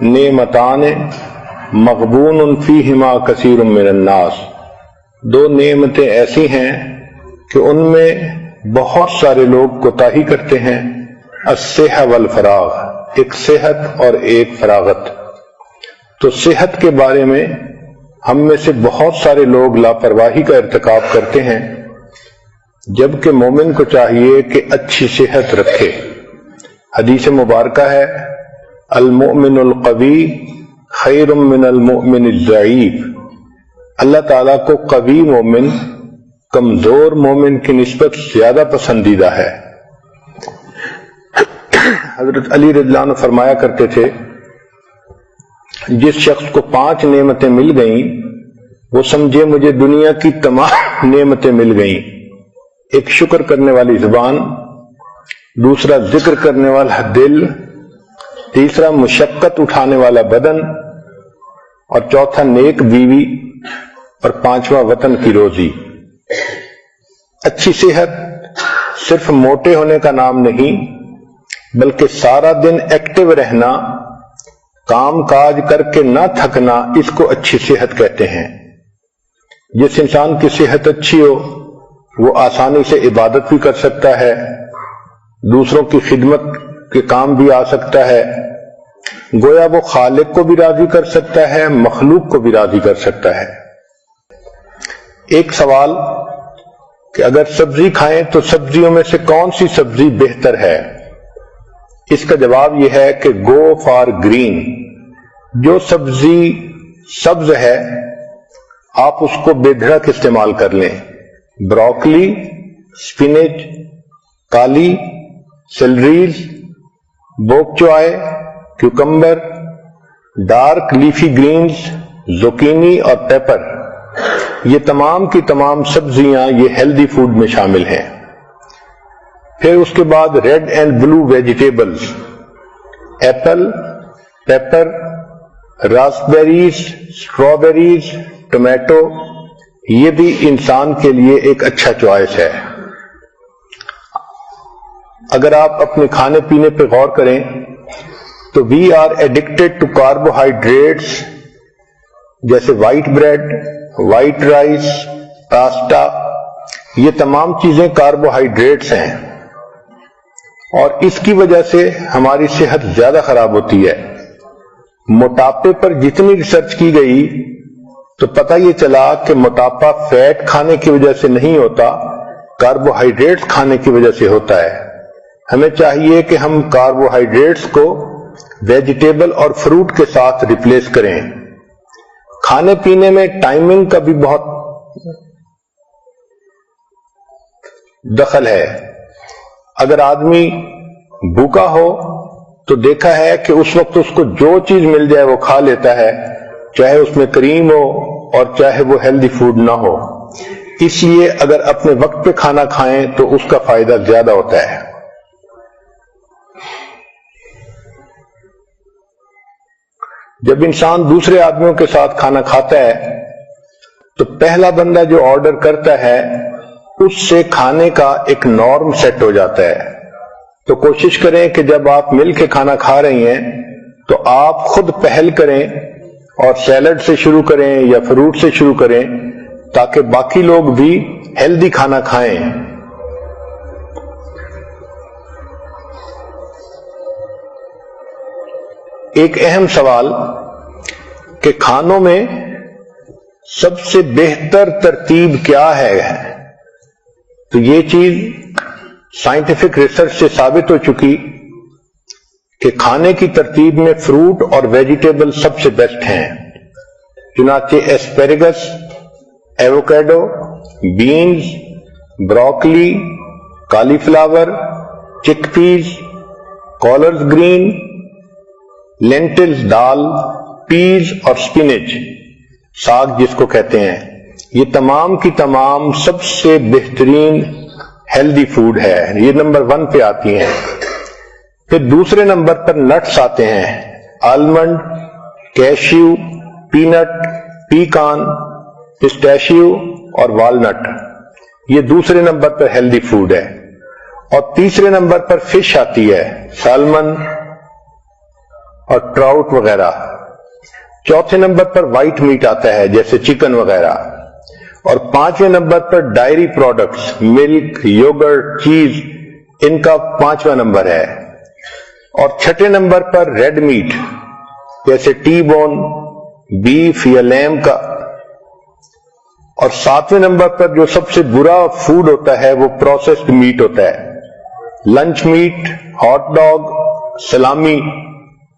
نعمتان مغبون فیہما کثیر من الناس، دو نعمتیں ایسی ہیں کہ ان میں بہت سارے لوگ کوتاہی کرتے ہیں، الصحہ والفراغ، ایک صحت اور ایک فراغت۔ تو صحت کے بارے میں ہم میں سے بہت سارے لوگ لاپرواہی کا ارتکاب کرتے ہیں، جبکہ مومن کو چاہیے کہ اچھی صحت رکھے۔ حدیث مبارکہ ہے، المؤمن القوی خیر من المؤمن الضعیف، اللہ تعالیٰ کو قوی مومن کمزور مومن کی نسبت زیادہ پسندیدہ ہے۔ حضرت علی رضی اللہ عنہ فرمایا کرتے تھے، جس شخص کو 5 نعمتیں مل گئیں وہ سمجھے مجھے دنیا کی تمام نعمتیں مل گئیں۔ ایک شکر کرنے والی زبان، دوسرا ذکر کرنے والا دل، تیسرا مشقت اٹھانے والا بدن، اور چوتھا نیک بیوی، اور 5واں وطن کی روزی۔ اچھی صحت صرف موٹے ہونے کا نام نہیں، بلکہ سارا دن ایکٹیو رہنا، کام کاج کر کے نہ تھکنا، اس کو اچھی صحت کہتے ہیں۔ جس انسان کی صحت اچھی ہو وہ آسانی سے عبادت بھی کر سکتا ہے، دوسروں کی خدمت کے کام بھی آ سکتا ہے، گویا وہ خالق کو بھی راضی کر سکتا ہے، مخلوق کو بھی راضی کر سکتا ہے۔ ایک سوال کہ اگر سبزی کھائیں تو سبزیوں میں سے کون سی سبزی بہتر ہے؟ اس کا جواب یہ ہے کہ گو فار گرین، جو سبزی سبز ہے آپ اس کو بے دھڑک استعمال کر لیں۔ بروکلی، سپینچ، کالی، سیلریز، بوک چوائے، کیوکمبر، ڈارک لیفی گرینز، زوکینی اور پیپر، یہ تمام کی تمام سبزیاں یہ ہیلدی فوڈ میں شامل ہیں۔ پھر اس کے بعد red and blue vegetables, apple, pepper, raspberries, strawberries, tomato, یہ بھی انسان کے لیے ایک اچھا چوائس ہے۔ اگر آپ اپنے کھانے پینے پہ غور کریں تو we are addicted to carbohydrates, جیسے white bread, white rice, pasta, یہ تمام چیزیں کاربوہائیڈریٹس ہیں، اور اس کی وجہ سے ہماری صحت زیادہ خراب ہوتی ہے۔ موٹاپے پر جتنی ریسرچ کی گئی تو پتہ یہ چلا کہ موٹاپا فیٹ کھانے کی وجہ سے نہیں ہوتا، کاربوہائیڈریٹس کھانے کی وجہ سے ہوتا ہے۔ ہمیں چاہیے کہ ہم کاربوہائیڈریٹس کو ویجیٹیبل اور فروٹ کے ساتھ ریپلیس کریں۔ کھانے پینے میں ٹائمنگ کا بھی بہت دخل ہے۔ اگر آدمی بھوکا ہو تو دیکھا ہے کہ اس وقت اس کو جو چیز مل جائے وہ کھا لیتا ہے، چاہے اس میں کریم ہو اور چاہے وہ ہیلدی فوڈ نہ ہو۔ اس لیے اگر اپنے وقت پہ کھانا کھائیں تو اس کا فائدہ زیادہ ہوتا ہے۔ جب انسان دوسرے آدمیوں کے ساتھ کھانا کھاتا ہے تو پہلا بندہ جو آرڈر کرتا ہے اس سے کھانے کا ایک نارم سیٹ ہو جاتا ہے۔ تو کوشش کریں کہ جب آپ مل کے کھانا کھا رہی ہیں تو آپ خود پہل کریں اور سیلڈ سے شروع کریں یا فروٹ سے شروع کریں تاکہ باقی لوگ بھی ہیلدی کھانا کھائیں۔ ایک اہم سوال کہ کھانوں میں سب سے بہتر ترتیب کیا ہے، تو یہ چیز سائنٹیفک ریسرچ سے ثابت ہو چکی کہ کھانے کی ترتیب میں فروٹ اور ویجیٹیبل سب سے بیسٹ ہیں۔ چنانچہ ایسپیرگس، ایووکیڈو، بینز، بروکلی، کالی فلاور، چک پیز، کالرز گرین، لینٹلز دال، پیز اور سپینچ ساگ جس کو کہتے ہیں، یہ تمام کی تمام سب سے بہترین ہیلدی فوڈ ہے، یہ نمبر 1 پہ آتی ہیں۔ پھر دوسرے نمبر پر نٹس آتے ہیں، آلمنڈ، کیشیو، پینٹ، پیکان، پسٹیشیو اور والنٹ، یہ دوسرے نمبر پر ہیلدی فوڈ ہے۔ اور تیسرے نمبر پر فش آتی ہے، سالمن اور ٹراؤٹ وغیرہ. چوتھے نمبر پر وائٹ میٹ آتا ہے جیسے چکن وغیرہ. اور پانچویں نمبر پر ڈائری پروڈکٹس، ملک، یوگرٹ، چیز، ان کا 5واں نمبر ہے. اور چھٹے نمبر پر ریڈ میٹ جیسے ٹی بون، بیف یا لیم کا. اور 7ویں نمبر پر جو سب سے برا فوڈ ہوتا ہے وہ پروسیسڈ میٹ ہوتا ہے. لنچ میٹ، ہاٹ ڈاگ، سلامی،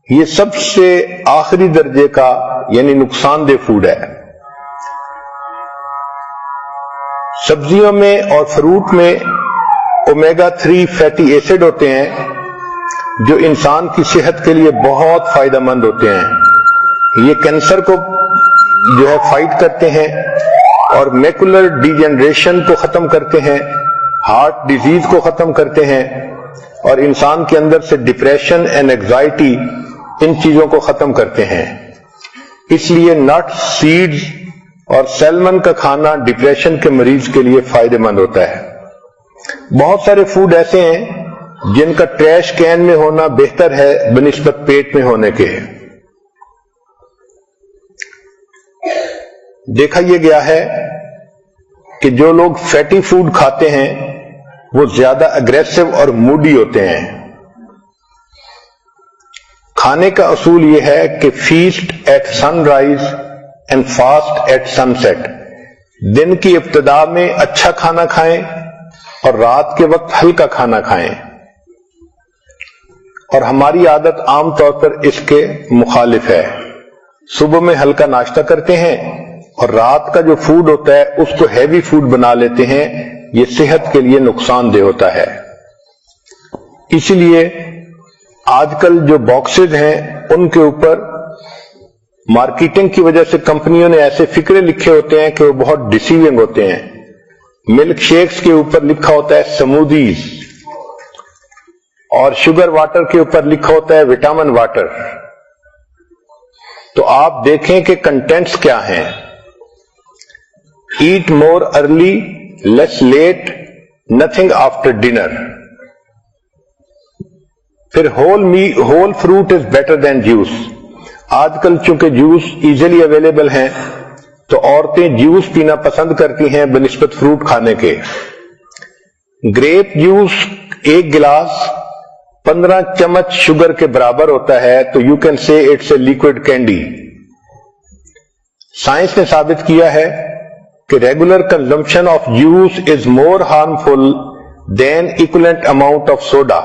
یہ سب سے آخری درجے کا یعنی نقصان دہ فوڈ ہے. سبزیوں میں اور فروٹ میں اومیگا 3 فیٹی ایسڈ ہوتے ہیں جو انسان کی صحت کے لیے بہت فائدہ مند ہوتے ہیں. یہ کینسر کو جو ہے فائٹ کرتے ہیں اور میکولر ڈی جنریشن کو ختم کرتے ہیں، ہارٹ ڈیزیز کو ختم کرتے ہیں، اور انسان کے اندر سے ڈپریشن اینڈ اینگزائٹی، ان چیزوں کو ختم کرتے ہیں. اس لیے نٹس، سیڈز اور سیلمن کا کھانا ڈپریشن کے مریض کے لیے فائدہ مند ہوتا ہے. بہت سارے فوڈ ایسے ہیں جن کا ٹریش کین میں ہونا بہتر ہے بنسبت پیٹ میں ہونے کے. دیکھا یہ گیا ہے کہ جو لوگ فیٹی فوڈ کھاتے ہیں وہ زیادہ اگریسو اور موڈی ہوتے ہیں. کھانے کا اصول یہ ہے کہ feast at sunrise and fast at sunset. دن کی ابتدا میں اچھا کھانا کھائیں اور رات کے وقت ہلکا کھانا کھائیں. اور ہماری عادت عام طور پر اس کے مخالف ہے. صبح میں ہلکا ناشتہ کرتے ہیں اور رات کا جو فوڈ ہوتا ہے اس کو ہیوی فوڈ بنا لیتے ہیں. یہ صحت کے لیے نقصان دہ ہوتا ہے. اسی لیے آج کل جو باکسز ہیں ان کے اوپر مارکیٹنگ کی وجہ سے کمپنیوں نے ایسے فکرے لکھے ہوتے ہیں کہ وہ بہت ڈیسیونگ ہوتے ہیں. ملک شیکس کے اوپر لکھا ہوتا ہے سمودیز، اور شوگر واٹر کے اوپر لکھا ہوتا ہے وٹامن واٹر. تو آپ دیکھیں کہ کنٹینٹس کیا ہیں. Eat more early, less late, nothing after dinner. پھر whole fruit is better than juice. آج کل چونکہ جوس ایزیلی اویلیبل ہیں تو عورتیں جوس پینا پسند کرتی ہیں بنسبت فروٹ کھانے کے. گریپ جوس 1 گلاس 15 چمچ شوگر کے برابر ہوتا ہے، تو you can say it's a liquid candy. Science نے ثابت کیا ہے کہ regular consumption of juice is more harmful than equivalent amount of soda.